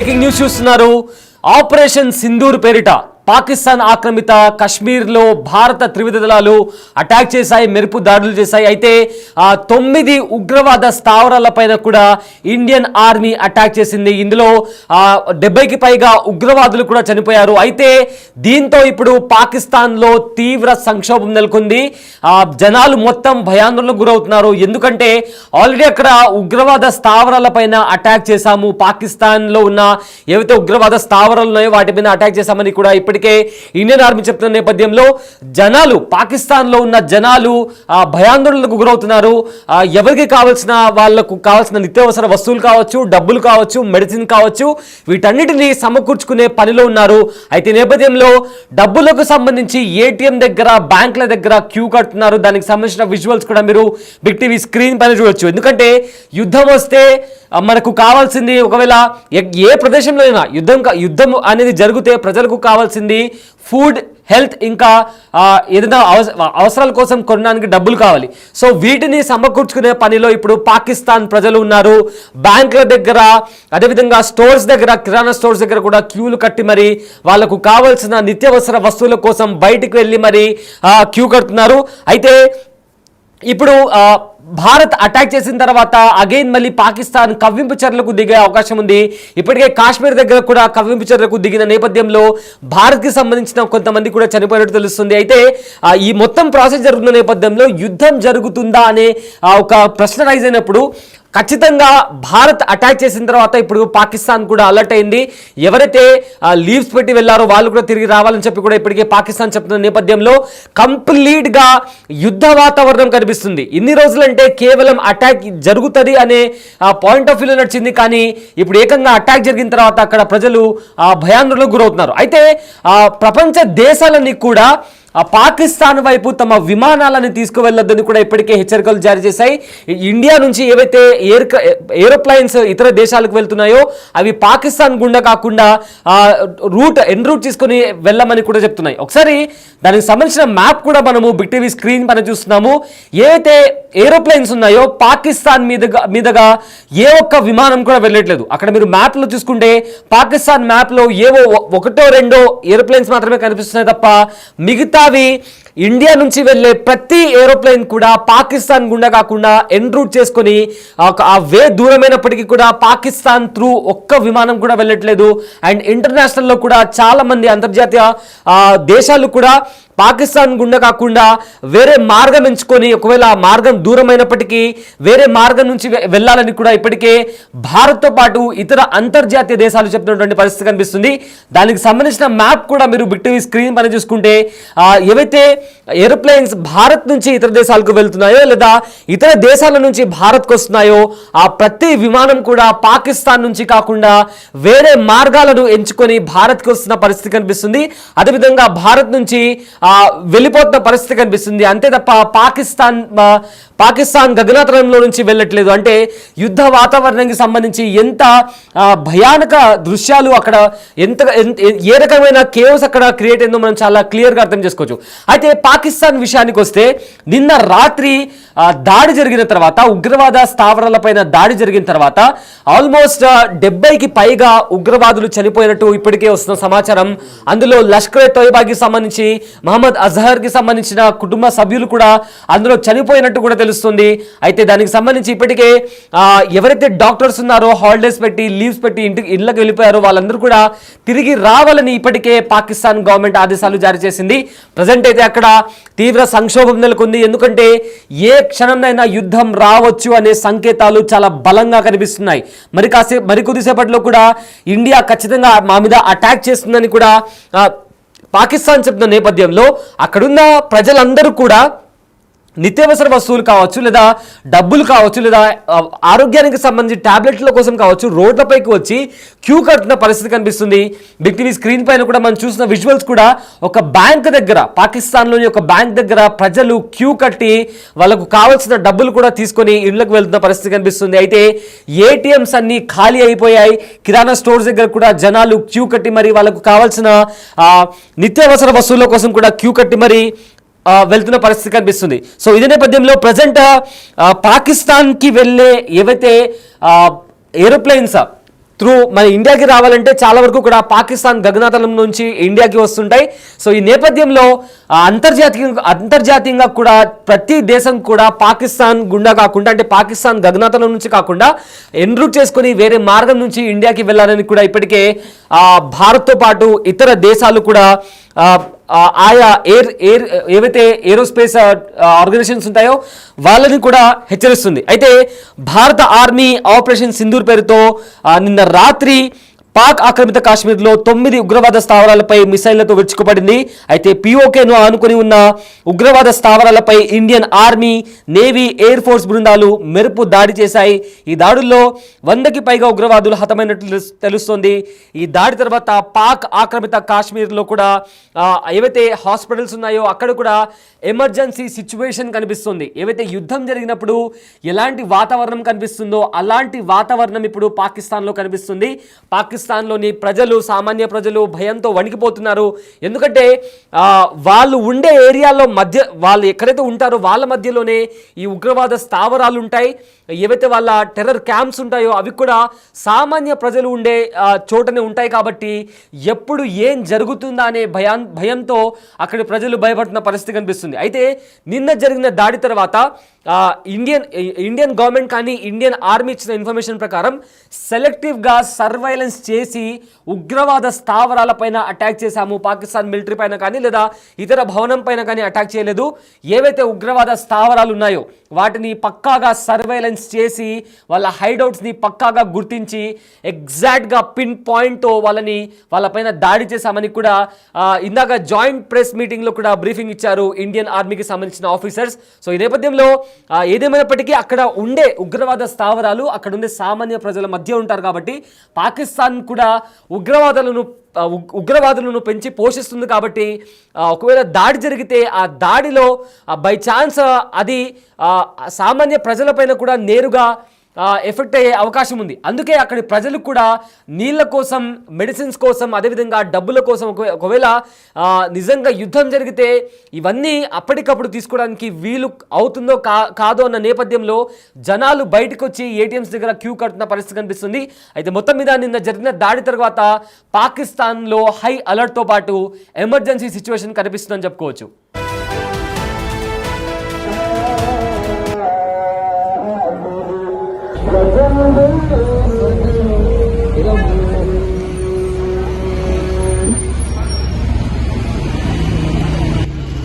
Breaking news చూస్తున్నారు. Operation Sindoor పేరిట పాకిస్తాన్ ఆక్రమిత కశ్మీర్లో భారత త్రివిధ దళాలు అటాక్ చేశాయి, మెరుపు దాడులు చేశాయి. అయితే 9 ఉగ్రవాద స్థావరాలపైన కూడా ఇండియన్ ఆర్మీ అటాక్ చేసింది. ఇందులో 70కి పైగా ఉగ్రవాదులు కూడా చనిపోయారు. అయితే దీంతో ఇప్పుడు పాకిస్తాన్లో తీవ్ర సంక్షోభం నెలకొంది. జనాలు మొత్తం భయాందోళనకు గురవుతున్నారు. ఎందుకంటే ఆల్రెడీ అక్కడ ఉగ్రవాద స్థావరాలపైన అటాక్ చేశాము, పాకిస్తాన్లో ఉన్న ఏవైతే ఉగ్రవాద స్థావరాలు ఉన్నాయో వాటిపైన అటాక్ చేశామని కూడా ఇప్పటికే ఇండియన్ ఆర్మీ చెప్తున్న నేపథ్యంలో జనాలు, పాకిస్తాన్లో ఉన్న జనాలు భయాందోళనకు గురవుతున్నారు. ఎవరికి కావాల్సిన వాళ్ళకు కావాల్సిన నిత్యావసర వస్తువులు కావచ్చు, డబ్బులు కావచ్చు, మెడిసిన్ కావచ్చు, వీటన్నిటిని సమకూర్చుకునే పనిలో ఉన్నారు. అయితే నేపథ్యంలో డబ్బులకు సంబంధించి ఏటీఎం దగ్గర, బ్యాంకుల దగ్గర క్యూ కడుతున్నారు. దానికి సంబంధించిన విజువల్స్ కూడా మీరు బిగ్ టీవీ స్క్రీన్ పైన చూడొచ్చు. ఎందుకంటే యుద్ధం వస్తే మనకు కావాల్సింది, ఒకవేళ ఏ ప్రదేశంలో అయినా యుద్ధం అనేది జరిగితే ప్రజలకు కావాల్సింది ఫుడ్, హెల్త్, ఇంకా ఏదైనా అవసరాల కోసం కొనడానికి డబ్బులు కావాలి. సో వీటిని సమకూర్చుకునే పనిలో ఇప్పుడు పాకిస్తాన్ ప్రజలు ఉన్నారు. బ్యాంకుల దగ్గర, అదేవిధంగా స్టోర్స్ దగ్గర, కిరాణా స్టోర్స్ దగ్గర కూడా క్యూలు కట్టి మరి వాళ్ళకు కావాల్సిన నిత్యావసర వస్తువుల కోసం బయటికి వెళ్ళి మరి క్యూ కడుతున్నారు. అయితే ఇప్పుడు భారత్ అటాక్ చేసిన తర్వాత అగైన్ మళ్ళీ పాకిస్తాన్ కవ్వింపు చర్యలకు దిగే అవకాశం ఉంది. ఇప్పటికే కాశ్మీర్ దగ్గర కూడా కవ్వింపు చర్యలకు దిగిన నేపథ్యంలో భారత్కి సంబంధించిన కొంతమంది కూడా చనిపోయినట్టు తెలుస్తుంది. అయితే ఈ మొత్తం ప్రాసెస్ జరుగుతున్న నేపథ్యంలో యుద్ధం జరుగుతుందా అనే ఒక ప్రశ్న రైజ్ అయినప్పుడు ఖచ్చితంగా భారత్ అటాక్ చేసిన తర్వాత ఇప్పుడు పాకిస్తాన్ కూడా అలర్ట్ అయింది. ఎవరైతే లీవ్స్ పెట్టి వెళ్ళారో వాళ్ళు కూడా తిరిగి రావాలని చెప్పి కూడా ఇప్పటికే పాకిస్తాన్ చెప్తున్న నేపథ్యంలో కంప్లీట్గా యుద్ధ వాతావరణం కనిపిస్తుంది. ఇన్ని రోజులంటే కేవలం అటాక్ జరుగుతుంది అనే పాయింట్ ఆఫ్ వ్యూలో నడిచింది. కానీ ఇప్పుడు ఏకంగా అటాక్ జరిగిన తర్వాత అక్కడ ప్రజలు భయాందోళనకు గురవుతున్నారు. అయితే ప్రపంచ దేశాలన్నీ కూడా పాకిస్తాన్ వైపు తమ విమానాలను తీసుకువెళ్ళొద్దని కూడా ఇప్పటికే హెచ్చరికలు జారీ చేశాయి. ఇండియా నుంచి ఏవైతే ఏరోప్లైన్స్ ఇతర దేశాలకు వెళ్తున్నాయో అవి పాకిస్తాన్ గుండా కాకుండా ఎన్ రూట్ తీసుకొని వెళ్ళమని కూడా చెప్తున్నాయి. ఒకసారి దానికి సంబంధించిన మ్యాప్ కూడా మనము బిగ్ టీవీ స్క్రీన్ పైన చూస్తున్నాము. ఏవైతే ఏరోప్లైన్స్ ఉన్నాయో పాకిస్తాన్ మీదుగా ఏ ఒక్క విమానం కూడా వెళ్ళట్లేదు. అక్కడ మీరు మ్యాప్లో చూసుకుంటే పాకిస్తాన్ మ్యాప్లో ఏవో 1-2 ఏరోప్లైన్స్ మాత్రమే కనిపిస్తున్నాయి తప్ప మిగతా ఇండియా నుంచి వెళ్లే ప్రతి ఏరోప్లేన్ కూడా పాకిస్తాన్ గుండా కాకుండా ఎన్ రూట్ చేసుకొని ఆ వే దూరమైనప్పటికీ కూడా పాకిస్తాన్ త్రూ ఒక్క విమానం కూడా వెళ్ళట్లేదు. అండ్ ఇంటర్నేషనల్లో కూడా చాలా మంది అంతర్జాతీయ దేశాలు కూడా పాకిస్తాన్ గుండా కాకుండా వేరే మార్గం ఎంచుకొని, ఒకవేళ ఆ మార్గం దూరమైనప్పటికీ వేరే మార్గం నుంచి వెళ్ళాలని కూడా ఇప్పటికే భారత్తో పాటు ఇతర అంతర్జాతీయ దేశాలు చెప్తున్నటువంటి పరిస్థితి కనిపిస్తుంది. దానికి సంబంధించిన మ్యాప్ కూడా మీరు బిగ్ టీవీ స్క్రీన్ పైన చూసుకుంటే ఏవైతే ఏరోప్లేన్స్ భారత్ నుంచి ఇతర దేశాలకు వెళ్తున్నాయో లేదా ఇతర దేశాల నుంచి భారత్కు వస్తున్నాయో ఆ ప్రతి విమానం కూడా పాకిస్తాన్ నుంచి కాకుండా వేరే మార్గాలను ఎంచుకొని భారత్కు వస్తున్న పరిస్థితి కనిపిస్తుంది. అదేవిధంగా భారత్ నుంచి వెళ్ళిపోతున్న పరిస్థితి కనిపిస్తుంది. అంతే తప్ప పాకిస్తాన్ గగనతలంలో నుంచి వెళ్ళట్లేదు. అంటే యుద్ధ వాతావరణానికి సంబంధించి ఎంత భయానక దృశ్యాలు అక్కడ, ఏ రకమైన కేవ్స్ అక్కడ క్రియేట్ అయిందో మనం చాలా క్లియర్గా అర్థం చేసుకోవచ్చు. అయితే పాకిస్తాన్ విషయానికి వస్తే నిన్న రాత్రి దాడి జరిగిన తర్వాత, ఉగ్రవాద స్థావరాలపైన దాడి జరిగిన తర్వాత ఆల్మోస్ట్ 70కి పైగా ఉగ్రవాదులు చనిపోయినట్టు ఇప్పటికే వస్తున్న సమాచారం. అందులో లష్కర్ ఎ తోయిబాకి సంబంధించి మహమ్మద్ అజహర్కి సంబంధించిన కుటుంబ సభ్యులు కూడా అందులో చనిపోయినట్టు కూడా తెలుస్తుంది. అయితే దానికి సంబంధించి ఇప్పటికే ఎవరైతే డాక్టర్స్ ఉన్నారో హాలిడేస్ పెట్టి, లీవ్స్ పెట్టి ఇళ్ళకి వెళ్ళిపోయారో వాళ్ళందరూ కూడా తిరిగి రావాలని ఇప్పటికే పాకిస్తాన్ గవర్నమెంట్ ఆదేశాలు జారీ చేసింది. ప్రజెంట్ అయితే అక్కడ తీవ్ర సంక్షోభం నెలకొంది. ఎందుకంటే ఏ క్షణంనైనా యుద్ధం రావచ్చు అనే సంకేతాలు చాలా బలంగా కనిపిస్తున్నాయి. మరి కొద్దిసేపట్లో కూడా ఇండియా ఖచ్చితంగా మా మీద అటాక్ చేస్తుందని కూడా పాకిస్తాన్ చెప్తున్న నేపథ్యంలో అక్కడున్న ప్రజలందరూ కూడా నిత్యావసర వస్తువులు కావచ్చు, లేదా డబ్బులు కావచ్చు, లేదా ఆరోగ్యానికి సంబంధించి టాబ్లెట్ల కోసం కావచ్చు, రోడ్లపైకి వచ్చి క్యూ కట్టిన పరిస్థితి కనిపిస్తుంది. బిగ్ టీవీ స్క్రీన్ పైన కూడా మనం చూసిన విజువల్స్ కూడా ఒక బ్యాంక్ దగ్గర, పాకిస్తాన్లోని ఒక బ్యాంక్ దగ్గర ప్రజలు క్యూ కట్టి వాళ్ళకు కావాల్సిన డబ్బులు కూడా తీసుకొని ఇళ్లకు వెళ్తున్న పరిస్థితి కనిపిస్తుంది. అయితే ఏటీఎంస్ అన్ని ఖాళీ అయిపోయాయి. కిరాణా స్టోర్స్ దగ్గర కూడా జనాలు క్యూ కట్టి మరి వాళ్ళకు కావాల్సిన నిత్యావసర వస్తువుల కోసం కూడా క్యూ కట్టి మరి వెళ్తున్న పరిస్థితి కనిపిస్తుంది. సో ఇదే నేపథ్యంలో ప్రజెంట్ పాకిస్తాన్కి వెళ్ళే ఏవైతే ఏరోప్లేన్స్ త్రూ మన ఇండియాకి రావాలంటే చాలా వరకు కూడా పాకిస్తాన్ గగనతలం నుంచి ఇండియాకి వస్తుంటాయి. సో ఈ నేపథ్యంలో అంతర్జాతీయంగా కూడా ప్రతి దేశం కూడా పాకిస్తాన్ గుండా కాకుండా, అంటే పాకిస్తాన్ గగనతలం నుంచి కాకుండా ఎన్రూట్ చేసుకుని వేరే మార్గం నుంచి ఇండియాకి వెళ్ళాలని కూడా ఇప్పటికే భారత్తో పాటు ఇతర దేశాలు కూడా ఆయా ఏవైతే ఏరోస్పేస్ ఆర్గనైజేషన్స్ ఉంటాయో వాళ్ళని కూడా హెచ్చరిస్తుంది. అయితే భారత ఆర్మీ ఆపరేషన్ సింధూర్ పేరుతో నిన్న రాత్రి పాక్ ఆక్రమిత కాశ్మీర్లో 9 ఉగ్రవాద స్థావరాలపై మిసైళ్లతో విరుచుకుపడింది. అయితే పిఓకేను ఆనుకుని ఉన్న ఉగ్రవాద స్థావరాలపై Indian army, navy, air force బృందాలు మెరుపు దాడి చేశాయి. ఈ దాడుల్లో 100కి పైగా ఉగ్రవాదులు హతమైనట్లు తెలుస్తోంది. ఈ దాడి తర్వాత పాక్ ఆక్రమిత కాశ్మీర్లో కూడా ఏవైతే హాస్పిటల్స్ ఉన్నాయో అక్కడ కూడా ఎమర్జెన్సీ సిచ్యువేషన్ కనిపిస్తుంది. ఏవైతే యుద్ధం జరిగినప్పుడు ఎలాంటి వాతావరణం కనిపిస్తుందో అలాంటి వాతావరణం ఇప్పుడు పాకిస్తాన్లో కనిపిస్తుంది. పాకిస్తాన్లోని ప్రజలు, సామాన్య ప్రజలు భయంతో వణికిపోతున్నారు. ఎందుకంటే వాళ్ళు ఉండే ఏరియాలో వాళ్ళు ఎక్కడైతే ఉంటారో వాళ్ళ మధ్యలోనే ఈ ఉగ్రవాద స్థావరాలు ఉంటాయి. ఏవైతే వాళ్ళ టెర్రర్ క్యాంప్స్ ఉంటాయో అవి కూడా సామాన్య ప్రజలు ఉండే చోటనే ఉంటాయి. కాబట్టి ఎప్పుడు ఏం జరుగుతుందా అనే భయంతో అక్కడి ప్రజలు భయపడుతున్న పరిస్థితి కనిపిస్తుంది. అయితే నిన్న జరిగిన దాడి తర్వాత ఇండియన్ గవర్నమెంట్ కానీ ఇండియన్ ఆర్మీ ఇచ్చిన ఇన్ఫర్మేషన్ ప్రకారం సెలెక్టివ్గా సర్వైలెన్స్ చేసి ఉగ్రవాద స్థావరాల పైన అటాక్ చేశాము. పాకిస్తాన్ మిలిటరీ పైన కానీ లేదా ఇతర భవనం పైన కానీ అటాక్ చేయలేదు. ఏవైతే ఉగ్రవాద స్థావరాలు ఉన్నాయో వాటిని పక్కాగా సర్వైలెన్స్ చేసి వాళ్ళ హైడౌట్స్ని పక్కాగా గుర్తించి ఎగ్జాక్ట్గా పిన్ పాయింట్తో వాళ్ళపైన దాడి చేశామని కూడా ఇందాక జాయింట్ ప్రెస్ మీటింగ్లో కూడా బ్రీఫింగ్ ఇచ్చారు ఇండియన్ ఆర్మీకి సంబంధించిన ఆఫీసర్స్. సో ఈ నేపథ్యంలో ఏదేమైనప్పటికీ అక్కడ ఉండే ఉగ్రవాద స్థావరాలు అక్కడ ఉండే సామాన్య ప్రజల మధ్య ఉంటారు. కాబట్టి పాకిస్తాన్ కూడా ఉగ్రవాదులను పెంచి పోషిస్తుంది. కాబట్టి ఒకవేళ దాడి జరిగితే ఆ దాడిలో బై ఛాన్స్ అది సామాన్య ప్రజలపైన కూడా నేరుగా ఎఫెక్ట్ అయ్యే అవకాశం ఉంది. అందుకే అక్కడి ప్రజలు కూడా నీళ్ళ కోసం, మెడిసిన్స్ కోసం, అదేవిధంగా డబ్బుల కోసం ఒకవేళ నిజంగా యుద్ధం జరిగితే ఇవన్నీ అప్పటికప్పుడు తీసుకోవడానికి వీలు అవుతుందో కాదో అన్న నేపథ్యంలో జనాలు బయటకు వచ్చి ఏటీఎంస్ దగ్గర క్యూ కడుతున్న పరిస్థితి కనిపిస్తుంది. అయితే మొత్తం మీద నిన్న జరిగిన దాడి తర్వాత పాకిస్తాన్లో హై అలర్ట్తో పాటు ఎమర్జెన్సీ సిచ్యువేషన్ కనిపిస్తుందని చెప్పుకోవచ్చు. Let's go.